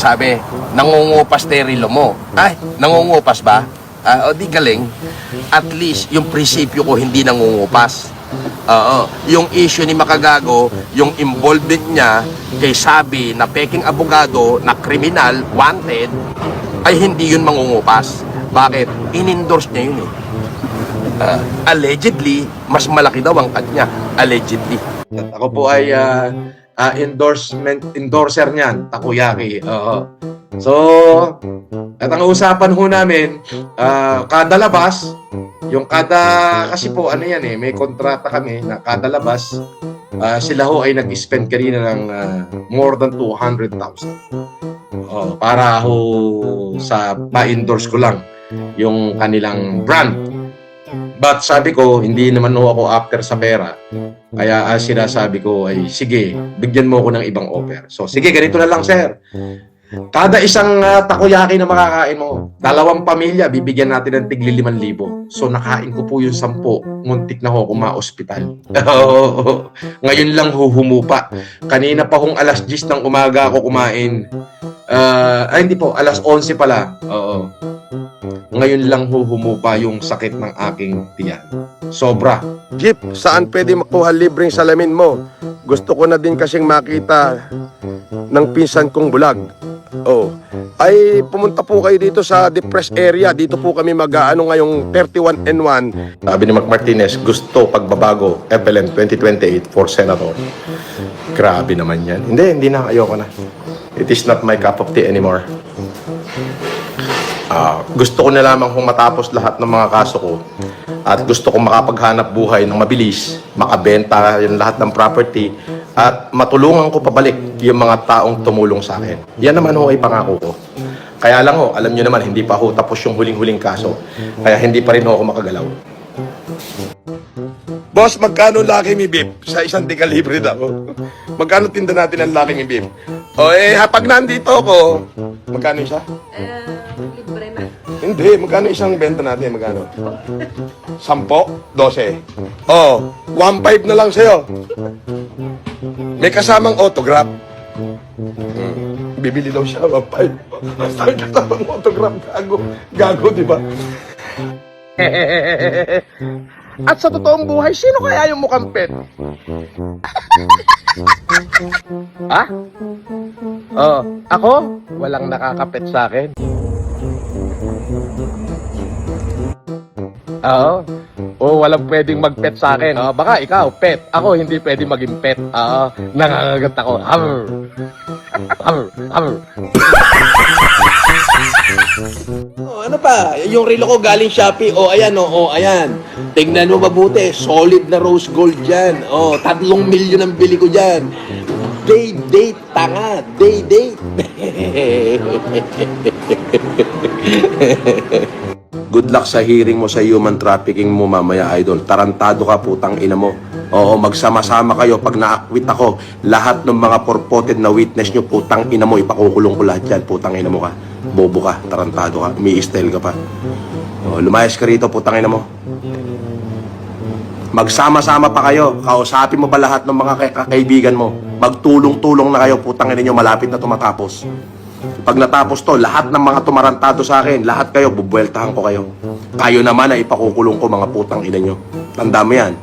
sabi, nangungupas terilo mo. Ay, nangungupas ba? O di galing. At least, yung prinsipyo ko hindi nangungupas. Yung issue ni Makagago, yung involvement niya kay Sabi na peking abogado, na kriminal, wanted, ay hindi yun mangungupas. Bakit? In-endorse niya yun eh. Allegedly, mas malaki daw ang cut niya. Allegedly. At ako po ay endorser niyan, Takoyaki. So, at ang usapan ho namin, kada labas, kasi po ano yan eh, may kontrata kami na kada labas, sila ho ay nag-spend kanina ng more than 200,000. Para ho sa pa-endorse ko lang yung kanilang brand. But sabi ko, hindi naman ho ako after sa pera. Kaya sinasabi ko ay, sige, bigyan mo ako ng ibang offer. So, sige, ganito na lang, sir. Kada isang takoyaki na makakain mo, 2 pamilya, bibigyan natin ng tigli 5,000. So, nakain ko po yung 10. Muntik na ho ako ma-hospital. Ngayon lang humupa. Kanina pa hong alas 10 ng umaga ako kumain. Hindi po, alas 11 pala. Ngayon lang humupa yung sakit ng aking tiyan. Sobra. Jeep, saan pwede makuha libreng salamin mo? Gusto ko na din kasing makita ng pinsan kong bulag. Ay pumunta po kayo dito sa depressed area. Dito po kami mag-aano ngayong 31N1. Sabi ni Mac Martinez, gusto pagbabago, FLM 2028 for Senator. Grabe naman yan. Hindi na, ayoko na. It is not my cup of tea anymore. Gusto ko na lamang kung matapos lahat ng mga kaso ko at gusto kong makapaghanap buhay ng mabilis, makabenta yung lahat ng property at matulungan ko pabalik yung mga taong tumulong sa akin. Yan naman ho ay pangako ko. Kaya lang ho, alam nyo naman, hindi pa ho tapos yung huling-huling kaso. Kaya hindi pa rin ho ako makagalaw. Boss, magkano Lucky Me Beef? Sa isang dekalibre daw. Magkano tinda natin ang Lucky Me Beef? Pag nandito ako, magkano isa? Libre na. Hindi, magkano isang benta natin? Magkano? 10? 12? 1.5 na lang sa'yo. May kasamang autograph. Bibili daw siya, 1.5. Basta may kasamang autograph, gago, di ba? At sa totoong buhay, sino kaya yung mukhang pet? Ha? Ako? Walang nakakapet sa akin. Walang pwedeng mag-pet sa akin. Baka ikaw, pet. Ako, hindi pwedeng maging pet. Nangangagat ako. Ano pa? Yung relo ko galing Shopee. Ayan. Ayan. Tingnan mo mabuti. Solid na rose gold dyan. 3 milyon ang bili ko dyan. Date, tanga. Date. Good luck sa hearing mo sa human trafficking mo mamaya, idol. Tarantado ka, putang ina mo. Magsama-sama kayo. Pag na-acquit ako, lahat ng mga purported na witness nyo, putang ina mo, ipakukulong ko lahat yan. Putang ina mo ka. Bobo ka, tarantado ka, umi-style ka pa. Lumayas ka rito, putang ina mo. Magsama-sama pa kayo. Kausapin mo pa lahat ng mga kaibigan mo. Magtulong-tulong na kayo, putang ina nyo, malapit na tumatapos. Pag natapos to, lahat ng mga tumarantado sa akin, lahat kayo, bubueltahan ko kayo. Kayo naman ay ipakukulong ko, mga putang ina nyo. Tanda mo yan.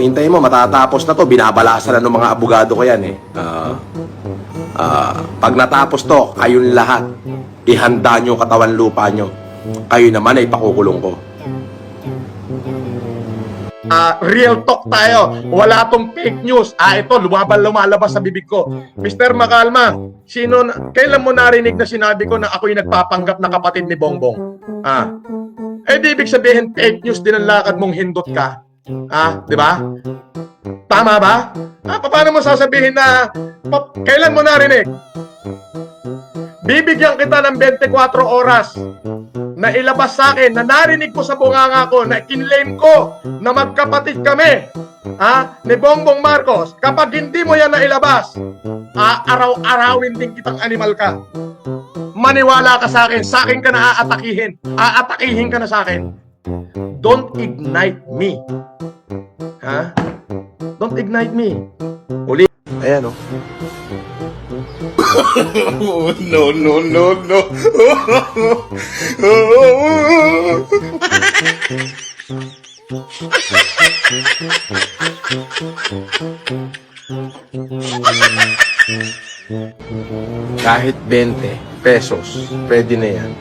Hintayin mo, matatapos na to. Binabalasan na ng mga abogado ko yan eh. Pag natapos to, kayong lahat, ihanda nyo katawan lupa nyo. Kayo naman ay ipakukulong ko. Real talk tayo. Wala tong fake news. Ito, lumalabas sa bibig ko. Mr. Makalma, kailan mo narinig na sinabi ko na ako'y nagpapanggap na kapatid ni Bongbong? Di ibig sabihin fake news din ang lakad mong hindot ka. Di ba? Tama ba? Paano mo sasabihin na kailan mo narinig? Bibigyan kita ng 24 oras na ilabas sa akin na narinig ko sa bunganga ko na kinlaim ko na magkapatid kami ni Bongbong Marcos. Kapag hindi mo yan na ilabas, araw-arawin din kitang animal ka. Maniwala ka sa akin ka na aatakihin ka na sa akin. Don't ignite me. Don't ignite me. Ayan, oh. No, no, no, no. Kahit 20 pesos, pwede na yan.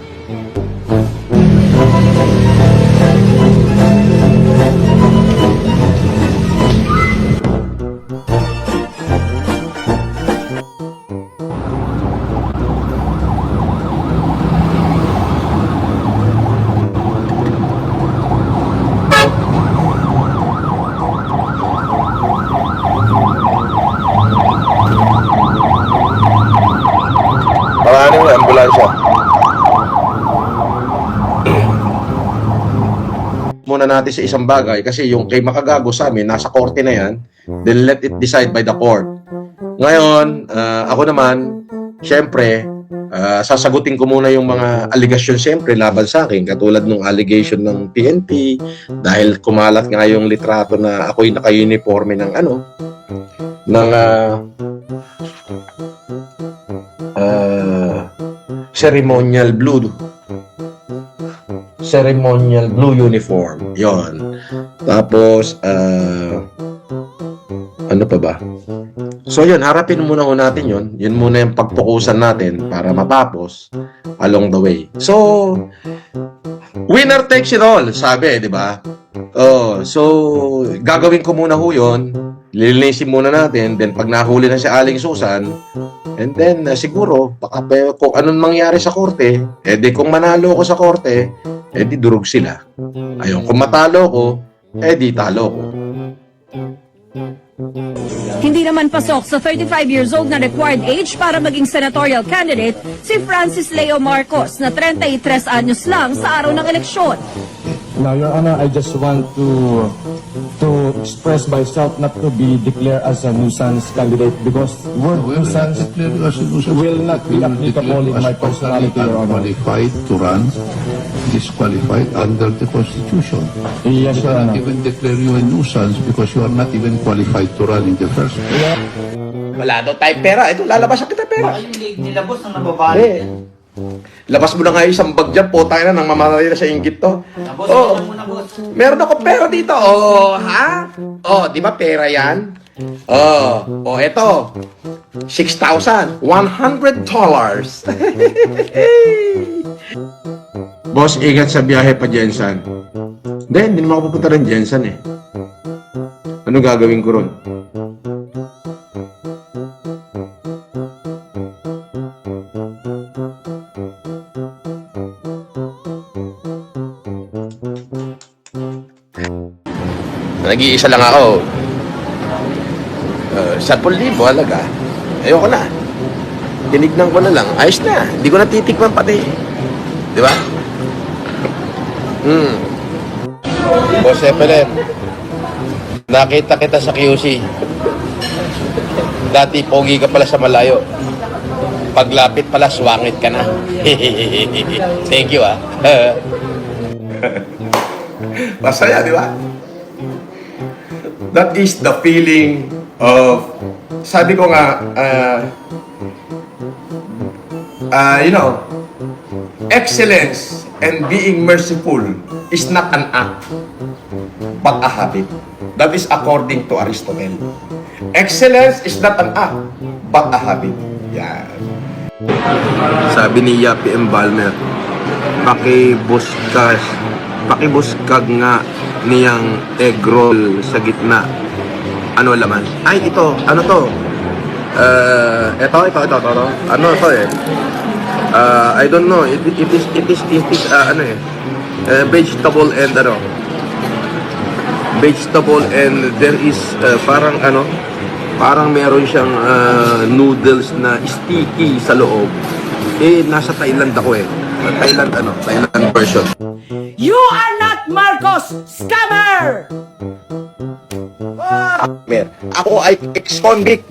Ano yung ambulansya? Muna natin sa isang bagay kasi yung kay makagago sa amin, nasa korte na yan, then let it decide by the court. Ngayon, ako naman, syempre, sasagutin ko muna yung mga allegation syempre laban sa akin, katulad ng allegation ng PNP, dahil kumalat nga yung litrato na ako'y naka-uniforme ng ceremonial blue uniform. Yon. Tapos ano pa ba? So yun, harapin muna ho natin yun. Yun muna yung pagtukusan natin para matapos along the way. So winner takes it all, sabi, di ba? So gagawin ko muna ho yun. Lilinisin muna natin, then pag nahuli na si Aling Susan, and then siguro baka kung anong mangyari sa korte, di kung manalo ko sa korte, di durog sila. Ayun, kung matalo ko, di talo ko. Hindi naman pasok sa 35 years old na required age para maging senatorial candidate si Francis Leo Marcos na 33 anyos lang sa araw ng eleksyon. Now, Your Honor, I just want to express myself not to be declared as a nuisance candidate because word nuisance will not be applicable in my personality, Your Honor. Qualified to run, disqualified under the Constitution. Yes, Your Honor. Even declare you a nuisance because you are not even qualified to run in the first place. Wala daw tayong pera. Ito, lalabas ang kita pera. Yung leg nila, boss, ang nababali. Labas mo na nga yung isang bag dyan, po tayo na, nang mamamatay na sa inggit to. Boss, Oh, ano muna, boss? meron ako pera dito. Oh, ha? Oh, di ba pera yan? Oh, eto. $6,100. Boss, ingat sa biyahe pa Jensen. Hindi naman ako pupunta rin Jensen eh. Ano gagawin ko ron? Nag-iisa lang ako. 10,000 halaga. Ayoko na. Tinignan ko na lang. Ayos na. Hindi ko na titikman pati. Di ba? Boss Epelem, nakita kita sa QC. Dati pogi ka pala sa malayo. Paglapit pala, swangit ka na. Thank you, ah. Masaya, di ba? That is the feeling of, sabi ko nga, excellence and being merciful is not an act, but a habit. That is according to Aristotle. Excellence is not an act, but a habit. Yan. Sabi ni Yapi M. Balmer, pakibuskag nga niyang egg roll sa gitna. Ano laman? Ay, ito. Ano to? Ito. Ano to eh? I don't know. It is vegetable and vegetable and there is parang meron siyang noodles na sticky sa loob. Nasa Thailand ako eh. Thailand version. You are not Marcos! Scammer! Ako ay ex-convict,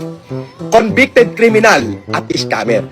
convicted criminal at scammer.